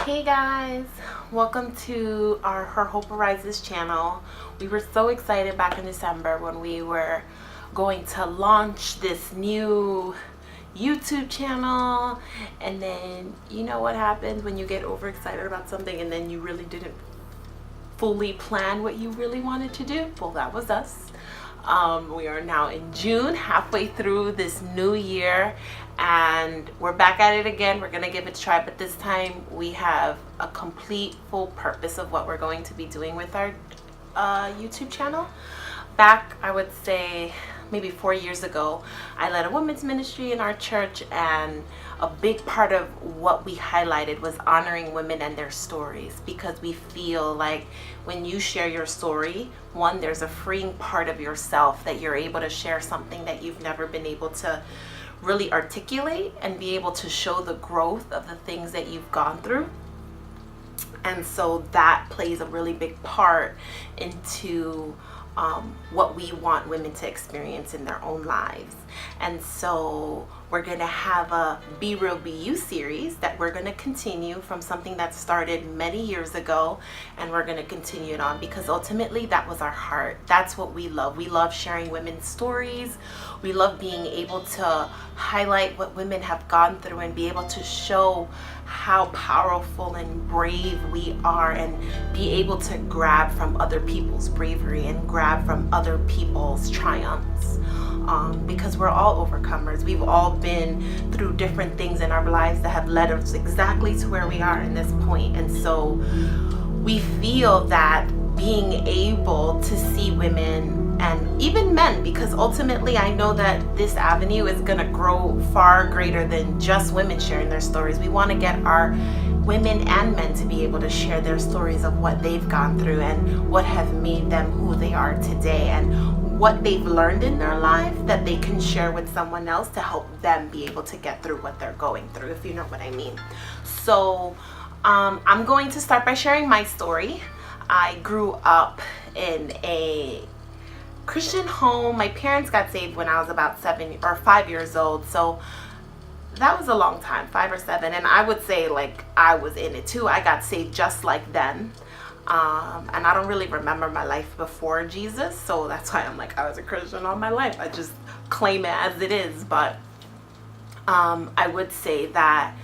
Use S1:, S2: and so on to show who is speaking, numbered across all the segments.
S1: Hey guys, welcome to our Her Hope Arises channel. We were so excited back in December when we were going to launch this new YouTube channel, and then you know what happens when you get overexcited about something and then you really didn't fully plan what you really wanted to do. Well, that was us. We are now in June, halfway through this new year, and we're back at it again. We're gonna give it a try, but this time we have a complete full purpose of what we're going to be doing with our YouTube channel. Back, I would say maybe 4 years ago, I led a women's ministry in our church, and a big part of what we highlighted was honoring women and their stories, because we feel like when you share your story, one, there's a freeing part of yourself that you're able to share something that you've never been able to really articulate and be able to show the growth of the things that you've gone through. And so that plays a really big part into what we want women to experience in their own lives. And so we're going to have a Be Real Be You series that we're going to continue from something that started many years ago, and we're going to continue it on because ultimately that was our heart. That's what we love. We love sharing women's stories. We love being able to highlight what women have gone through and be able to show how powerful and brave we are, and be able to grab from other people's bravery and grab from other people's triumphs, because we're all overcomers. We've all been through different things in our lives that have led us exactly to where we are in this point. And so we feel that being able to see women and even men, because ultimately I know that this avenue is going to grow far greater than just women sharing their stories. We want to get our women and men to be able to share their stories of what they've gone through and what have made them who they are today, and what they've learned in their life that they can share with someone else to help them be able to get through what they're going through, if you know what I mean. So I'm going to start by sharing my story. I grew up in a Christian home. My parents got saved when I was about 7 or 5 years old, so that was a long time, 5 or 7, and I would say like I was in it too. I got saved just like then, and I don't really remember my life before Jesus, so that's why I'm like I was a Christian all my life. I just claim it as it is. But I would say that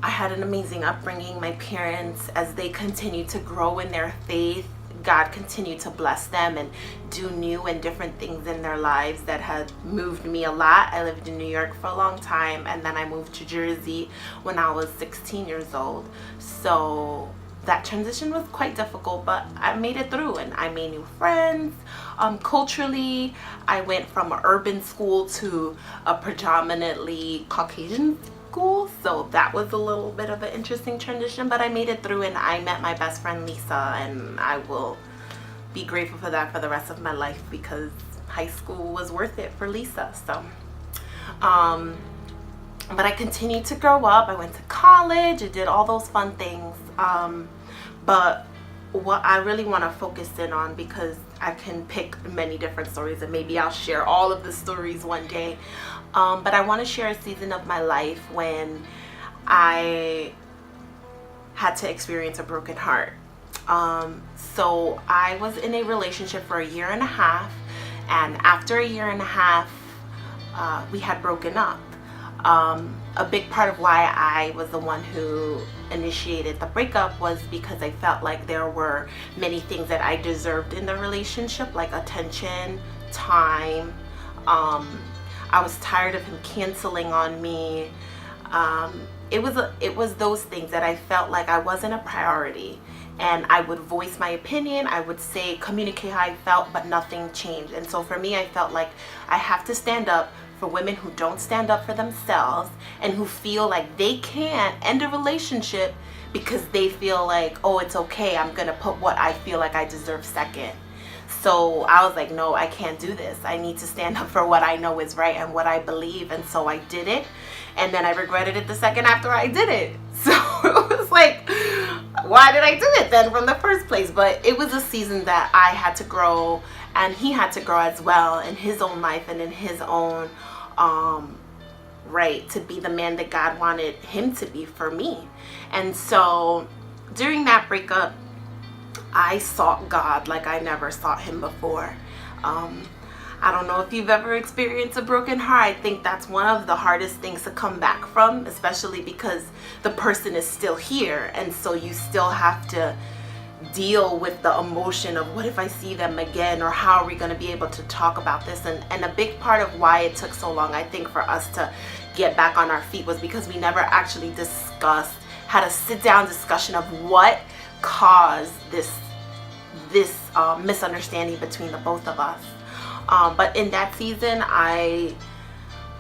S1: I had an amazing upbringing. My parents, as they continued to grow in their faith, God continued to bless them and do new and different things in their lives that had moved me a lot. I lived in New York for a long time, and then I moved to Jersey when I was 16 years old. So that transition was quite difficult, but I made it through, and I made new friends. Culturally, I went from an urban school to a predominantly Caucasian school, so that was a little bit of an interesting transition, but I made it through, and I met my best friend Lisa, and I will be grateful for that for the rest of my life, because high school was worth it for Lisa. So but I continued to grow up. I went to college. I did all those fun things, but what I really want to focus in on, because I can pick many different stories and maybe I'll share all of the stories one day, but I want to share a season of my life when I had to experience a broken heart. So I was in a relationship for 1.5 years, and after 1.5 years, we had broken up. A big part of why I was the one who initiated the breakup was because I felt like there were many things that I deserved in the relationship, like attention, time. I was tired of him canceling on me. It was those things that I felt like I wasn't a priority, and I would voice my opinion. I would say, communicate how I felt, but nothing changed. And so for me, I felt like I have to stand up for women who don't stand up for themselves and who feel like they can't end a relationship because they feel like, oh, it's okay, I'm gonna put what I feel like I deserve second. So I was like, no, I can't do this. I need to stand up for what I know is right and what I believe. And so I did it, and then I regretted it the second after I did it. So it was like, why did I do it then from the first place? But it was a season that I had to grow, and he had to grow as well in his own life and in his own right, to be the man that God wanted him to be for me. And so during that breakup, I sought God like I never sought him before. I don't know if you've ever experienced a broken heart. I think that's one of the hardest things to come back from, especially because the person is still here. And so you still have to deal with the emotion of, what if I see them again, or how are we going to be able to talk about this? And a big part of why it took so long, I think, for us to get back on our feet was because we never actually had a sit down discussion of what caused this misunderstanding between the both of us. But in that season, I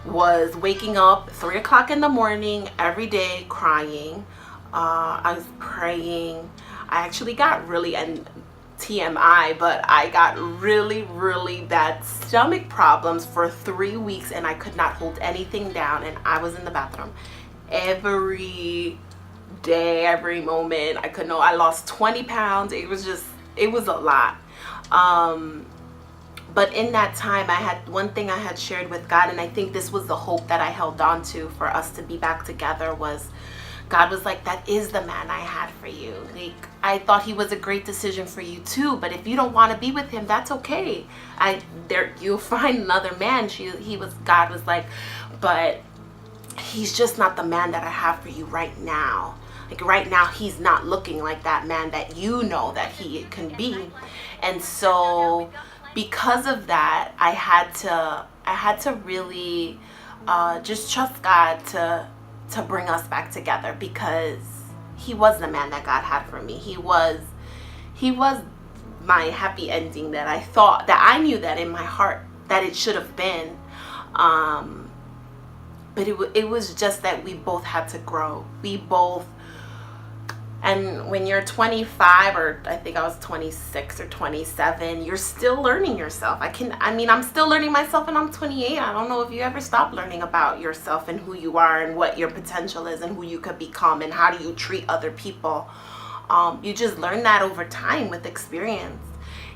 S1: was waking up 3 o'clock in the morning every day crying. I was praying. I actually got really, and TMI, but I got really, really bad stomach problems for 3 weeks, and I could not hold anything down. And I was in the bathroom every day, every moment. I lost 20 pounds. It was a lot. But in that time, I had one thing I had shared with God, and I think this was the hope that I held on to for us to be back together, was God was like, that is the man I had for you. Like, I thought he was a great decision for you too, but if you don't want to be with him, that's okay. You'll find another man. God was like, but he's just not the man that I have for you right now. Like, right now, he's not looking like that man that you know that he can be. And so because of that, I had to really just trust God to bring us back together, because he was the man that God had for me. He was my happy ending that I knew that in my heart that it should have been. But it was just that we both had to grow. And when you're 25, or I think I was 26 or 27, you're still learning yourself. I'm still learning myself, and I'm 28. I don't know if you ever stop learning about yourself and who you are and what your potential is and who you could become and how do you treat other people. You just learn that over time with experience.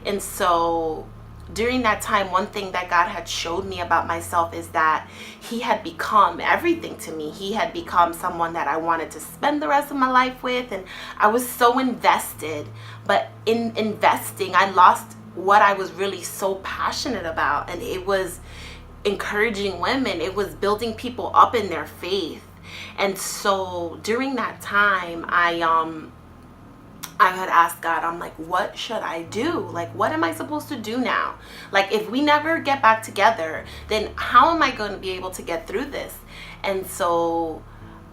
S1: And so during that time, one thing that God had showed me about myself is that he had become everything to me. He had become someone that I wanted to spend the rest of my life with, and I was so invested. But in investing, I lost what I was really so passionate about, and it was encouraging women. It was building people up in their faith. And so during that time, I had asked God, I'm like, what should I do? Like, what am I supposed to do now? Like, if we never get back together, then how am I going to be able to get through this? And so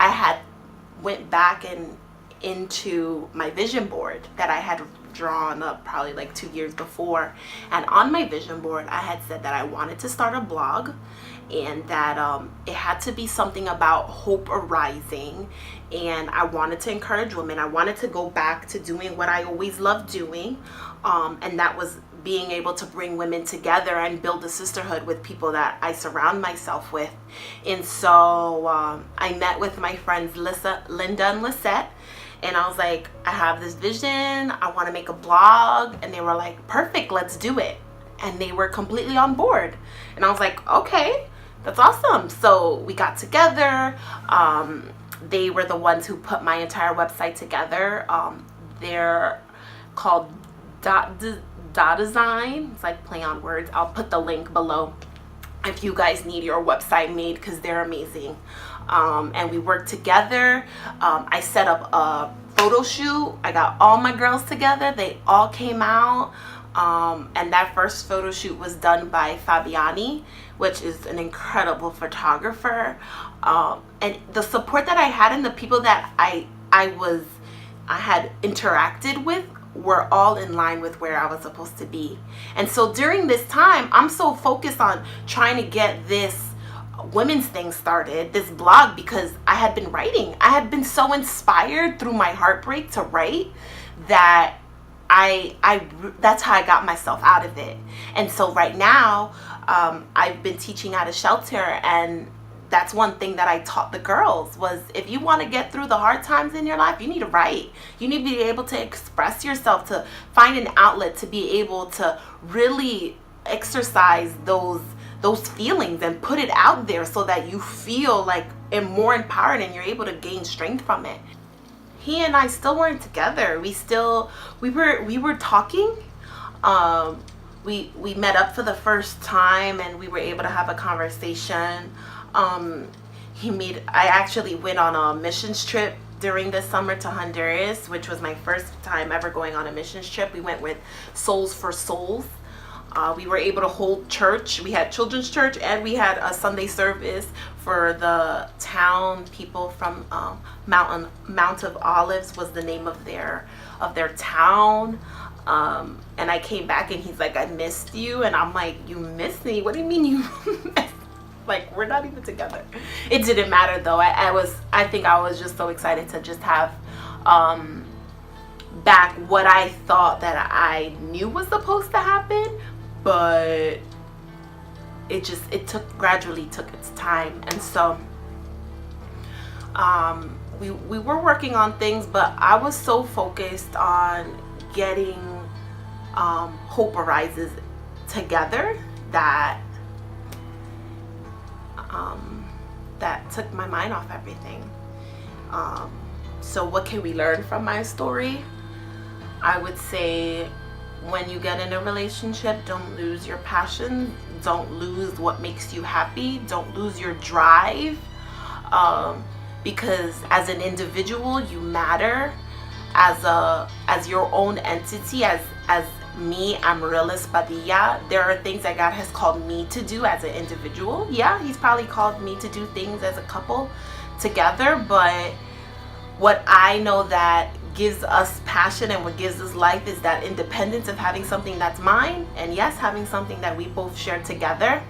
S1: I had went back into my vision board that I had drawn up probably like 2 years before. And on my vision board, I had said that I wanted to start a blog, and that it had to be something about hope arising, and I wanted to encourage women. I wanted to go back to doing what I always loved doing, and that was being able to bring women together and build a sisterhood with people that I surround myself with. And so I met with my friends Linda and Lisette, and I was like, I have this vision, I want to make a blog. And they were like, perfect, let's do it. And they were completely on board. And I was like, okay, that's awesome. So we got together. They were the ones who put my entire website together. They're called Dot Design. It's like play on words. I'll put the link below if you guys need your website made, because they're amazing. And we worked together. I set up a photo shoot. I got all my girls together. They all came out. And that first photo shoot was done by Fabiani, which is an incredible photographer. And the support that I had and the people that I had interacted with were all in line with where I was supposed to be. And so during this time, I'm so focused on trying to get this women's thing started, this blog, because I had been writing. I had been so inspired through my heartbreak to write that that's how I got myself out of it. And so right now, I've been teaching at a shelter, and that's one thing that I taught the girls was, if you want to get through the hard times in your life, you need to write. You need to be able to express yourself, to find an outlet, to be able to really exercise those those feelings and put it out there so that you feel like and more empowered and you're able to gain strength from it. He and I still weren't together. We were talking. We met up for the first time and we were able to have a conversation. I actually went on a missions trip during the summer to Honduras, which was my first time ever going on a missions trip. We went with Souls for Souls. We were able to hold church. We had children's church and we had a Sunday service for the town people from Mount of Olives was the name of their town. And I came back and he's like, I missed you. And I'm like, you missed me? What do you mean you missed? Like, we're not even together. It didn't matter though. I think I was just so excited to just have back what I thought that I knew was supposed to happen, but it gradually took its time. And so we were working on things, but I was so focused on getting Hope Arises together that that took my mind off everything. So what can we learn from my story? I would say when you get in a relationship, don't lose your passion, don't lose what makes you happy, don't lose your drive, because as an individual you matter, as your own entity, as me, Amarilis Padilla. There are things that God has called me to do as an individual. Yeah, he's probably called me to do things as a couple together, but what I know that gives us passion and what gives us life is that independence of having something that's mine, and yes, having something that we both share together.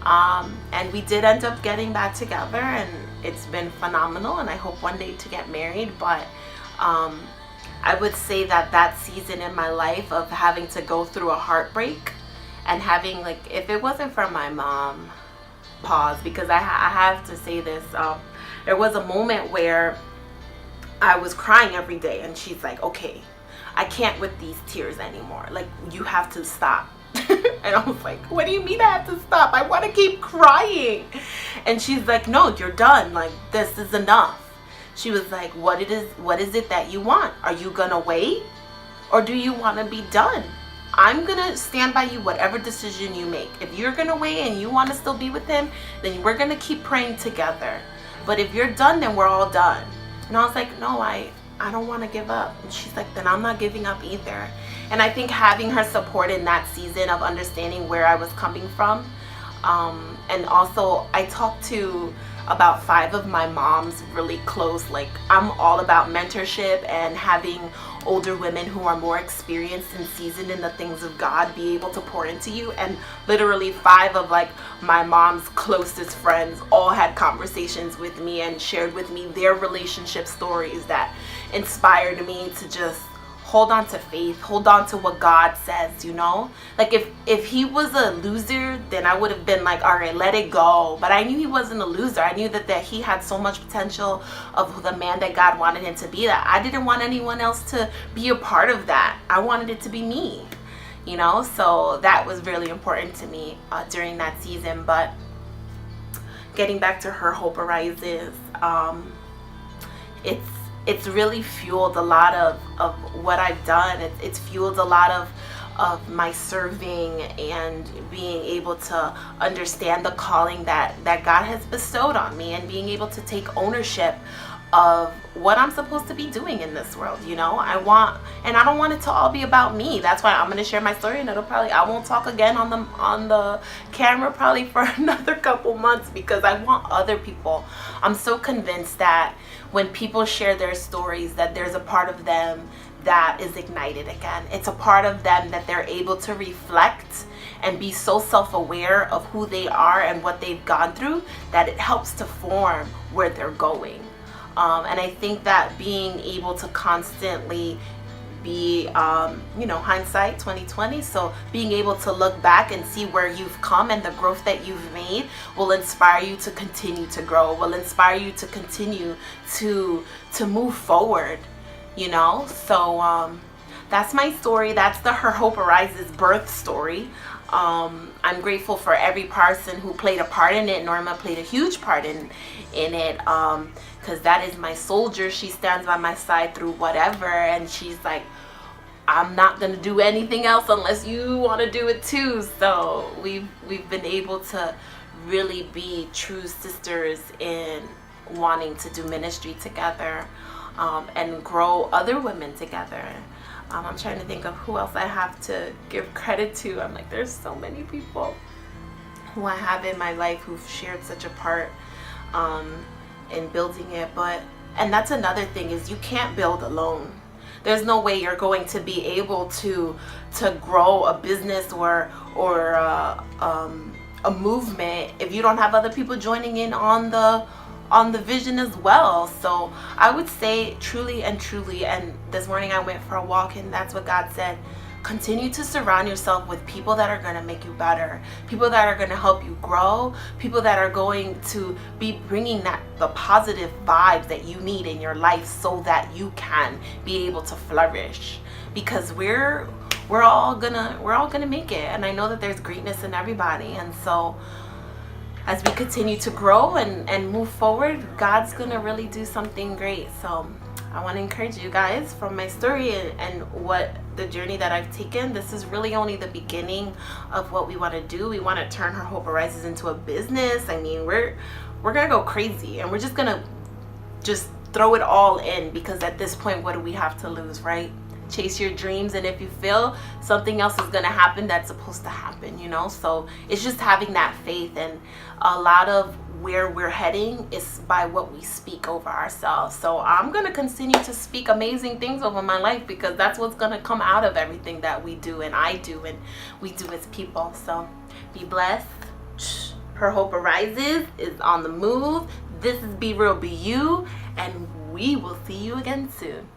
S1: And we did end up getting back together, and it's been phenomenal, and I hope one day to get married. But I would say that season in my life of having to go through a heartbreak and having, like, if it wasn't for my mom, pause, because I have to say this, there was a moment where I was crying every day and she's like, okay, I can't with these tears anymore, like, you have to stop. And I was like, what do you mean I have to stop? I want to keep crying. And she's like, no, you're done, like, this is enough. She was like, what is it that you want? Are you gonna wait, or do you want to be done? I'm gonna stand by you whatever decision you make. If you're gonna wait and you want to still be with him, then we're gonna keep praying together. But if you're done, then we're all done. And I was like, no, I don't want to give up. And she's like, then I'm not giving up either. And I think having her support in that season of understanding where I was coming from, and also I talked to about 5 of my moms really close. Like, I'm all about mentorship and having older women who are more experienced and seasoned in the things of God be able to pour into you. And literally 5 of, like, my mom's closest friends all had conversations with me and shared with me their relationship stories that inspired me to just hold on to faith, hold on to what God says, you know? Like, if he was a loser, then I would have been like, all right, let it go. But I knew he wasn't a loser. I knew that he had so much potential of the man that God wanted him to be, that I didn't want anyone else to be a part of that. I wanted it to be me, you know? So that was really important to me during that season. But getting back to Her Hope Arises, it's really fueled a lot of what I've done. It's fueled a lot of my serving and being able to understand the calling that God has bestowed on me, and being able to take ownership of what I'm supposed to be doing in this world, you know? I don't want it to all be about me. That's why I'm going to share my story, and I won't talk again on the camera probably for another couple months, because I want other people. I'm so convinced that when people share their stories, that there's a part of them that is ignited again. It's a part of them that they're able to reflect and be so self-aware of who they are and what they've gone through, that it helps to form where they're going. And I think that being able to constantly be, hindsight 2020, so being able to look back and see where you've come and the growth that you've made will inspire you to continue to grow, will inspire you to continue to move forward, you know? So that's my story. That's the Her Hope Arises birth story. I'm grateful for every person who played a part in it. Norma played a huge part in it, because that is my soldier. She stands by my side through whatever, and she's like, I'm not gonna do anything else unless you want to do it too. So we've been able to really be true sisters in wanting to do ministry together, and grow other women together. I'm trying to think of who else I have to give credit to. I'm like, there's so many people who I have in my life who've shared such a part in building it. And that's another thing, is you can't build alone. There's no way you're going to be able to grow a business or a movement if you don't have other people joining in on the vision as well. So I would say truly, and this morning I went for a walk, and that's what God said: continue to surround yourself with people that are going to make you better, people that are going to help you grow, people that are going to be bringing the positive vibes that you need in your life so that you can be able to flourish, because we're all gonna make it. And I know that there's greatness in everybody, and so as we continue to grow and move forward, God's gonna really do something great. So I want to encourage you guys, from my story and what the journey that I've taken, this is really only the beginning of what we want to do. We want to turn Her Hope Arises into a business. I mean, we're gonna go crazy, and we're just gonna throw it all in, because at this point, what do we have to lose, right? Chase your dreams, and if you fail, something else is going to happen that's supposed to happen, so it's just having that faith. And a lot of where we're heading is by what we speak over ourselves. So I'm going to continue to speak amazing things over my life, because that's what's going to come out of everything that we do, and I do, and we do as people. So be blessed. Her Hope Arises is on the move. This is Be Real, Be You, and we will see you again soon.